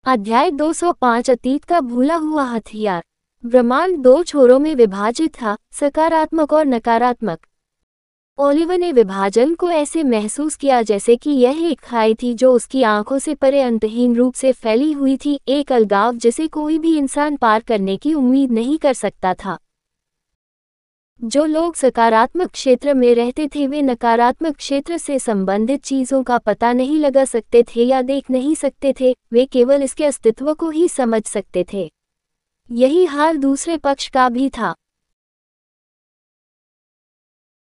अध्याय 205 अतीत का भूला हुआ हथियार। ब्रह्मांड दो छोरों में विभाजित था, सकारात्मक और नकारात्मक। ओलिवर ने विभाजन को ऐसे महसूस किया जैसे कि यह एक खाई थी जो उसकी आंखों से परे अंतहीन रूप से फैली हुई थी, एक अलगाव जिसे कोई भी इंसान पार करने की उम्मीद नहीं कर सकता था। जो लोग सकारात्मक क्षेत्र में रहते थे वे नकारात्मक क्षेत्र से संबंधित चीजों का पता नहीं लगा सकते थे या देख नहीं सकते थे, वे केवल इसके अस्तित्व को ही समझ सकते थे। यही हाल दूसरे पक्ष का भी था।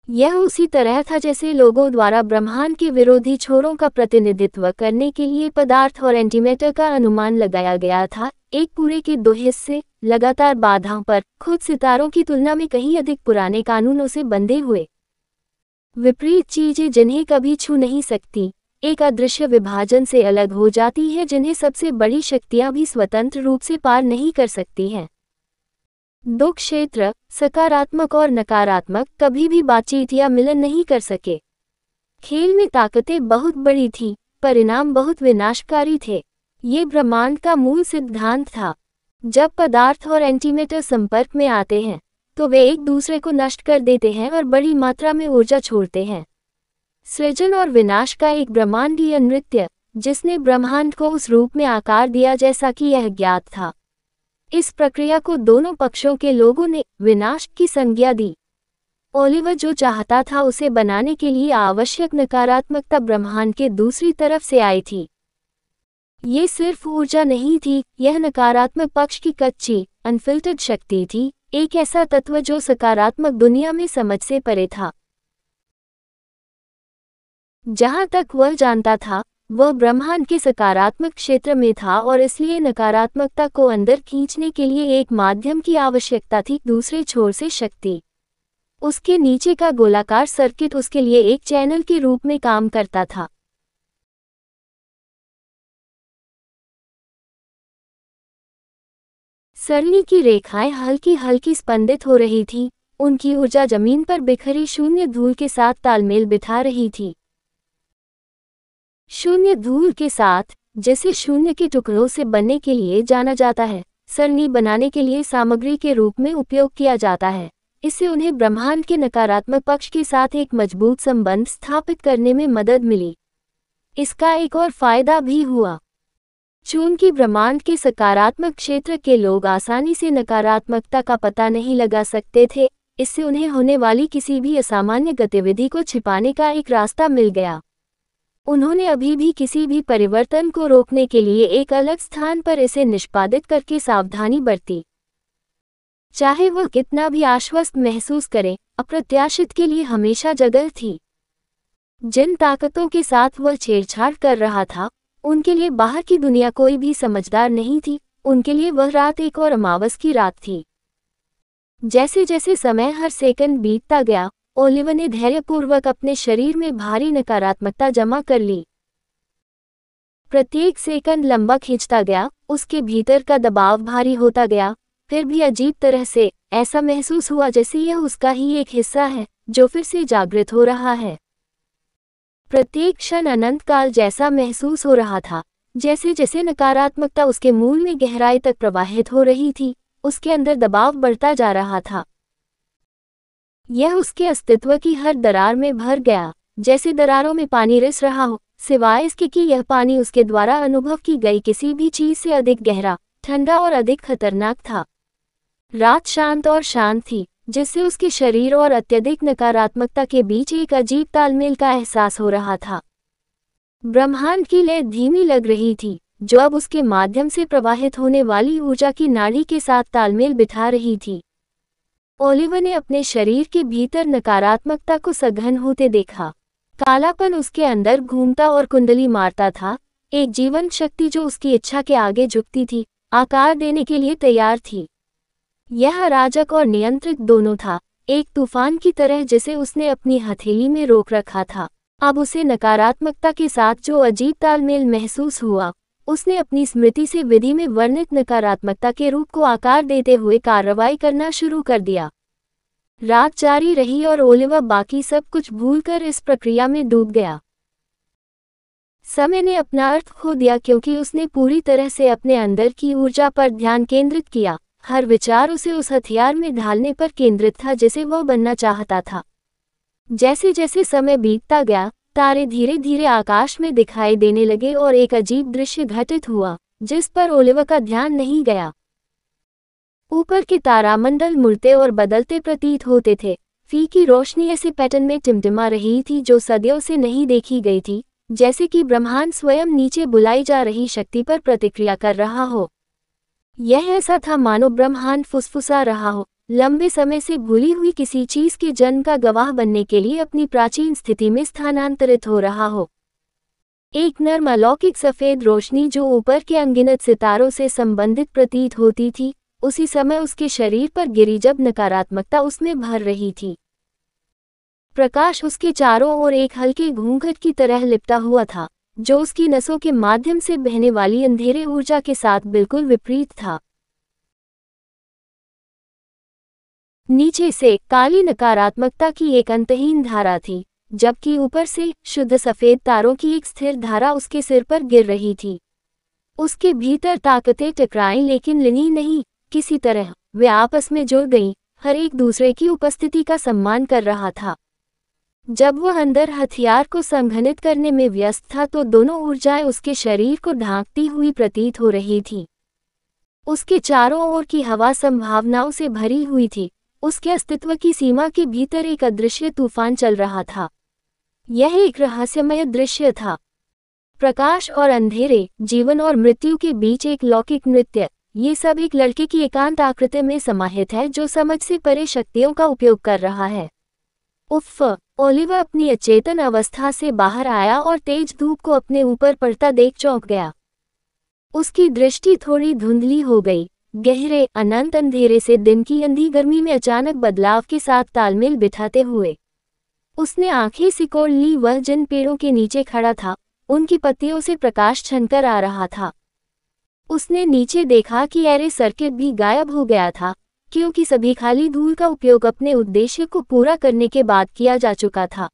यह उसी तरह था जैसे लोगों द्वारा ब्रह्मांड के विरोधी छोरों का प्रतिनिधित्व करने के लिए पदार्थ और एंटीमेटर का अनुमान लगाया गया था, एक पूरे के दो हिस्से, लगातार बाधाओं पर, खुद सितारों की तुलना में कहीं अधिक पुराने कानूनों से बंधे हुए। विपरीत चीजें जिन्हें कभी छू नहीं सकती, एक अदृश्य विभाजन से अलग हो जाती है जिन्हें सबसे बड़ी शक्तियां भी स्वतंत्र रूप से पार नहीं कर सकती हैं। दो क्षेत्र, सकारात्मक और नकारात्मक, कभी भी बातचीत या मिलन नहीं कर सके। खेल में ताकतें बहुत बड़ी थीं, परिणाम बहुत विनाशकारी थे। ये ब्रह्मांड का मूल सिद्धांत था। जब पदार्थ और एंटीमेटर संपर्क में आते हैं तो वे एक दूसरे को नष्ट कर देते हैं और बड़ी मात्रा में ऊर्जा छोड़ते हैं। सृजन और विनाश का एक ब्रह्मांडीय नृत्य, जिसने ब्रह्मांड को उस रूप में आकार दिया जैसा कि यह ज्ञात था। इस प्रक्रिया को दोनों पक्षों के लोगों ने विनाश की संज्ञा दी। ओलिवर जो चाहता था उसे बनाने के लिए आवश्यक नकारात्मकता ब्रह्मांड के दूसरी तरफ से आई थी। ये सिर्फ ऊर्जा नहीं थी, यह नकारात्मक पक्ष की कच्ची, अनफिल्टर्ड शक्ति थी, एक ऐसा तत्व जो सकारात्मक दुनिया में समझ से परे था। जहां तक वह जानता था, वह ब्रह्मांड के सकारात्मक क्षेत्र में था और इसलिए नकारात्मकता को अंदर खींचने के लिए एक माध्यम की आवश्यकता थी, दूसरे छोर से शक्ति। उसके नीचे का गोलाकार सर्किट उसके लिए एक चैनल के रूप में काम करता था। सरनी की रेखाएं हल्की हल्की स्पंदित हो रही थी, उनकी ऊर्जा जमीन पर बिखरी शून्य धूल के साथ तालमेल बिठा रही थी। शून्य धूल के साथ, जिसे शून्य के टुकड़ों से बनने के लिए जाना जाता है, सरनी बनाने के लिए सामग्री के रूप में उपयोग किया जाता है। इससे उन्हें ब्रह्मांड के नकारात्मक पक्ष के साथ एक मजबूत संबंध स्थापित करने में मदद मिली। इसका एक और फायदा भी हुआ। चूंकि ब्रह्मांड के सकारात्मक क्षेत्र के लोग आसानी से नकारात्मकता का पता नहीं लगा सकते थे, इससे उन्हें होने वाली किसी भी असामान्य गतिविधि को छिपाने का एक रास्ता मिल गया। उन्होंने अभी भी किसी भी परिवर्तन को रोकने के लिए एक अलग स्थान पर इसे निष्पादित करके सावधानी बरती। चाहे वह कितना भी आश्वस्त महसूस करें, अप्रत्याशित के लिए हमेशा जगह थी। जिन ताकतों के साथ वह छेड़छाड़ कर रहा था, उनके लिए बाहर की दुनिया कोई भी समझदार नहीं थी, उनके लिए वह रात एक और अमावस की रात थी। जैसे जैसे समय हर सेकंड बीतता गया, ओलिवर ने धैर्यपूर्वक अपने शरीर में भारी नकारात्मकता जमा कर ली। प्रत्येक सेकंड लंबा खींचता गया, उसके भीतर का दबाव भारी होता गया। फिर भी अजीब तरह से ऐसा महसूस हुआ जैसे यह उसका ही एक हिस्सा है, जो फिर से जागृत हो रहा है। प्रत्येक क्षण अनंत काल जैसा महसूस हो रहा था। जैसे जैसे नकारात्मकता उसके मूल में गहराई तक प्रवाहित हो रही थी, उसके अंदर दबाव बढ़ता जा रहा था। यह उसके अस्तित्व की हर दरार में भर गया, जैसे दरारों में पानी रिस रहा हो, सिवाय इसके कि यह पानी उसके द्वारा अनुभव की गई किसी भी चीज से अधिक गहरा, ठंडा और अधिक खतरनाक था। रात शांत और शांत थी, जिससे उसके शरीर और अत्यधिक नकारात्मकता के बीच एक अजीब तालमेल का एहसास हो रहा था। ब्रह्मांड की लय धीमी लग रही थी, जो अब उसके माध्यम से प्रवाहित होने वाली ऊर्जा की नाड़ी के साथ तालमेल बिठा रही थी। ओलिवर ने अपने शरीर के भीतर नकारात्मकता को सघन होते देखा। कालापन उसके अंदर घूमता और कुंडली मारता था, एक जीवन शक्ति जो उसकी इच्छा के आगे झुकती थी, आकार देने के लिए तैयार थी। यह अराजक और नियंत्रित दोनों था, एक तूफान की तरह जिसे उसने अपनी हथेली में रोक रखा था। अब उसे नकारात्मकता के साथ जो अजीब तालमेल महसूस हुआ, उसने अपनी स्मृति से विधि में वर्णित नकारात्मकता के रूप को आकार देते हुए कार्रवाई करना शुरू कर दिया। रात जारी रही और ओलिवर बाकी सब कुछ भूलकर इस प्रक्रिया में डूब गया। समय ने अपना अर्थ खो दिया क्योंकि उसने पूरी तरह से अपने अंदर की ऊर्जा पर ध्यान केंद्रित किया। हर विचार उसे उस हथियार में ढालने पर केंद्रित था जिसे वह बनना चाहता था। जैसे जैसे समय बीतता गया, तारे धीरे धीरे आकाश में दिखाई देने लगे और एक अजीब दृश्य घटित हुआ जिस पर ओलिवर का ध्यान नहीं गया। ऊपर के तारामंडल मुड़ते और बदलते प्रतीत होते थे। फीकी रोशनी ऐसे पैटर्न में टिमटिमा रही थी जो सदियों से नहीं देखी गई थी, जैसे कि ब्रह्मांड स्वयं नीचे बुलाई जा रही शक्ति पर प्रतिक्रिया कर रहा हो। यह ऐसा था मानो ब्रह्मांड फुसफुसा रहा हो, लंबे समय से भूली हुई किसी चीज के जन्म का गवाह बनने के लिए अपनी प्राचीन स्थिति में स्थानांतरित हो रहा हो। एक नर्म अलौकिक सफेद रोशनी जो ऊपर के अनगिनत सितारों से संबंधित प्रतीत होती थी, उसी समय उसके शरीर पर गिरी जब नकारात्मकता उसमें भर रही थी। प्रकाश उसके चारों ओर एक हल्के घूंघट की तरह लिपटा हुआ था, जो उसकी नसों के माध्यम से बहने वाली अंधेरे ऊर्जा के साथ बिल्कुल विपरीत था। नीचे से काली नकारात्मकता की एक अंतहीन धारा थी, जबकि ऊपर से शुद्ध सफेद तारों की एक स्थिर धारा उसके सिर पर गिर रही थी। उसके भीतर ताकतें टकराईं लेकिन लिनी नहीं, किसी तरह वे आपस में जुड़ गईं, हर एक दूसरे की उपस्थिति का सम्मान कर रहा था। जब वह अंदर हथियार को संघनित करने में व्यस्त था तो दोनों ऊर्जाएं उसके शरीर को ढांकती हुई प्रतीत हो रही थीं। उसके चारों ओर की हवा संभावनाओं से भरी हुई थी, उसके अस्तित्व की सीमा के भीतर एक अदृश्य तूफान चल रहा था। यह एक रहस्यमय दृश्य था। प्रकाश और अंधेरे, जीवन और मृत्यु के बीच एक लौकिक नृत्य, ये सब एक लड़के की एकांत आकृति में समाहित है जो समझ से परे शक्तियों का उपयोग कर रहा है। उफ़! ओलिवर अपनी अचेतन अवस्था से बाहर आया और तेज धूप को अपने ऊपर पड़ता देख चौंक गया। उसकी दृष्टि थोड़ी धुंधली हो गई, गहरे अनंत अंधेरे से दिन की अंधी गर्मी में अचानक बदलाव के साथ तालमेल बिठाते हुए उसने आंखें सिकोड़ ली। वह जिन पेड़ों के नीचे खड़ा था, उनकी पत्तियों से प्रकाश छनकर आ रहा था। उसने नीचे देखा कि एरे सर्किट भी गायब हो गया था, क्योंकि सभी खाली धूल का उपयोग अपने उद्देश्य को पूरा करने के बाद किया जा चुका था।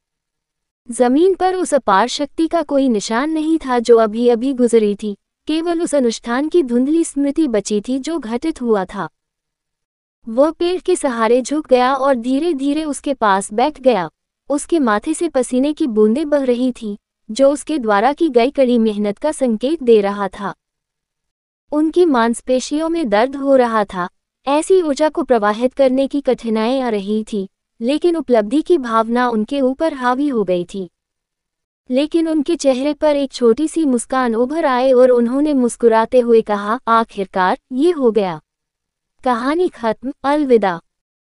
जमीन पर उस अपार शक्ति का कोई निशान नहीं था जो अभी अभी गुजरी थी, केवल उस अनुष्ठान की धुंधली स्मृति बची थी जो घटित हुआ था। वह पेड़ के सहारे झुक गया और धीरे धीरे उसके पास बैठ गया। उसके माथे से पसीने की बूंदें बह रही थीं, जो उसके द्वारा की गई कड़ी मेहनत का संकेत दे रहा था। उनकी मांसपेशियों में दर्द हो रहा था, ऐसी ऊर्जा को प्रवाहित करने की कठिनाई आ रही थी, लेकिन उपलब्धि की भावना उनके ऊपर हावी हो गई थी। लेकिन उनके चेहरे पर एक छोटी सी मुस्कान उभर आए और उन्होंने मुस्कुराते हुए कहा, आखिरकार ये हो गया। कहानी खत्म, अलविदा।